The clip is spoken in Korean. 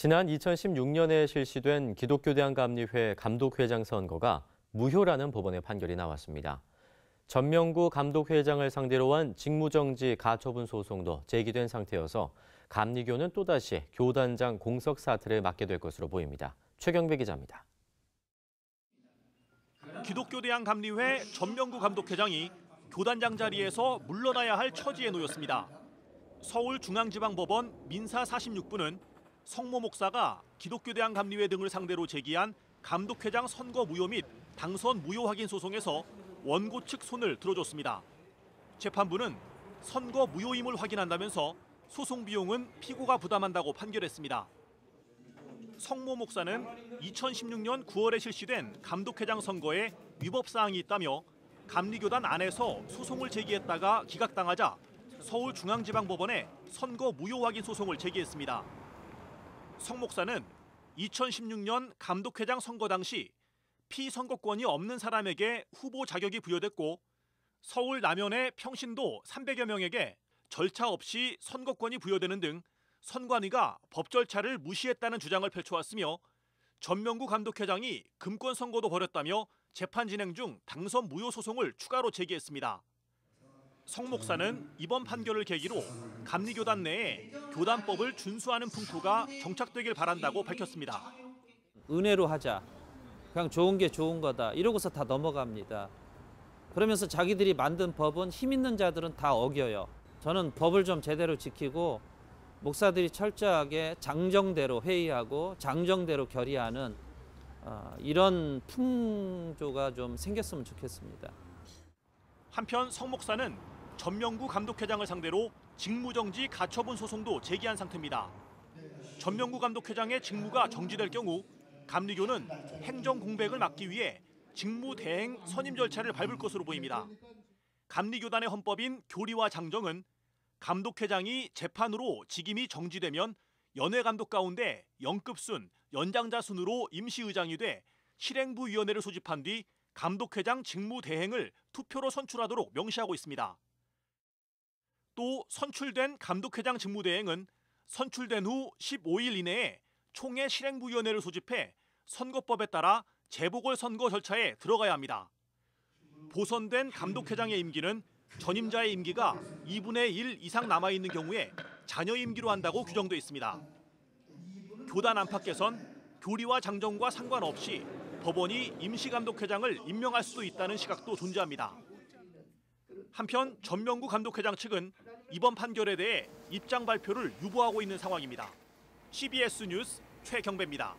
지난 2016년에 실시된 기독교대학감리회 감독회장 선거가 무효라는 법원의 판결이 나왔습니다. 전명구 감독회장을 상대로 한 직무정지 가처분 소송도 제기된 상태여서 감리교는 또다시 교단장 공석 사퇴를 맡게 될 것으로 보입니다. 최경배 기자입니다. 기독교대학감리회 전명구 감독회장이 교단장 자리에서 물러나야 할 처지에 놓였습니다. 서울중앙지방법원 민사 46부는 성모 목사가 기독교대학감리회 등을 상대로 제기한 감독회장 선거 무효 및 당선 무효 확인 소송에서 원고 측 손을 들어줬습니다. 재판부는 선거 무효임을 확인한다면서 소송 비용은 피고가 부담한다고 판결했습니다. 성모 목사는 2016년 9월에 실시된 감독회장 선거에 위법 사항이 있다며 감리교단 안에서 소송을 제기했다가 기각당하자 서울중앙지방법원에 선거 무효 확인 소송을 제기했습니다. 성 목사는 2016년 감독회장 선거 당시 피선거권이 없는 사람에게 후보 자격이 부여됐고 서울 남현의 평신도 300여 명에게 절차 없이 선거권이 부여되는 등 선관위가 법 절차를 무시했다는 주장을 펼쳐왔으며 전명구 감독회장이 금권 선거도 벌였다며 재판 진행 중 당선 무효 소송을 추가로 제기했습니다. 성 목사는 이번 판결을 계기로 감리교단 내에 교단법을 준수하는 풍토가 정착되길 바란다고 밝혔습니다. 은혜로 하자. 그냥 좋은 게 좋은 거다. 이러고서 다 넘어갑니다. 그러면서 자기들이 만든 법은 힘 있는 자들은 다 어겨요. 저는 법을 좀 제대로 지키고 목사들이 철저하게 장정대로 회의하고 장정대로 결의하는 이런 풍조가 좀 생겼으면 좋겠습니다. 한편 성 목사는 전명구 감독회장을 상대로 직무정지 가처분 소송도 제기한 상태입니다. 전명구 감독회장의 직무가 정지될 경우 감리교는 행정공백을 막기 위해 직무대행 선임 절차를 밟을 것으로 보입니다. 감리교단의 헌법인 교리와 장정은 감독회장이 재판으로 직임이 정지되면 연회감독 가운데 영급순, 연장자 순으로 임시의장이 돼 실행부위원회를 소집한 뒤 감독회장 직무대행을 투표로 선출하도록 명시하고 있습니다. 또 선출된 감독회장 직무대행은 선출된 후 15일 이내에 총회 실행부위원회를 소집해 선거법에 따라 재보궐선거 절차에 들어가야 합니다. 보선된 감독회장의 임기는 전임자의 임기가 2분의 1 이상 남아있는 경우에 잔여 임기로 한다고 규정돼 있습니다. 교단 안팎에선 교리와 장정과 상관없이 법원이 임시감독회장을 임명할 수도 있다는 시각도 존재합니다. 한편 전명구 감독회장 측은 이번 판결에 대해 입장 발표를 유보하고 있는 상황입니다. CBS 뉴스 최경배입니다.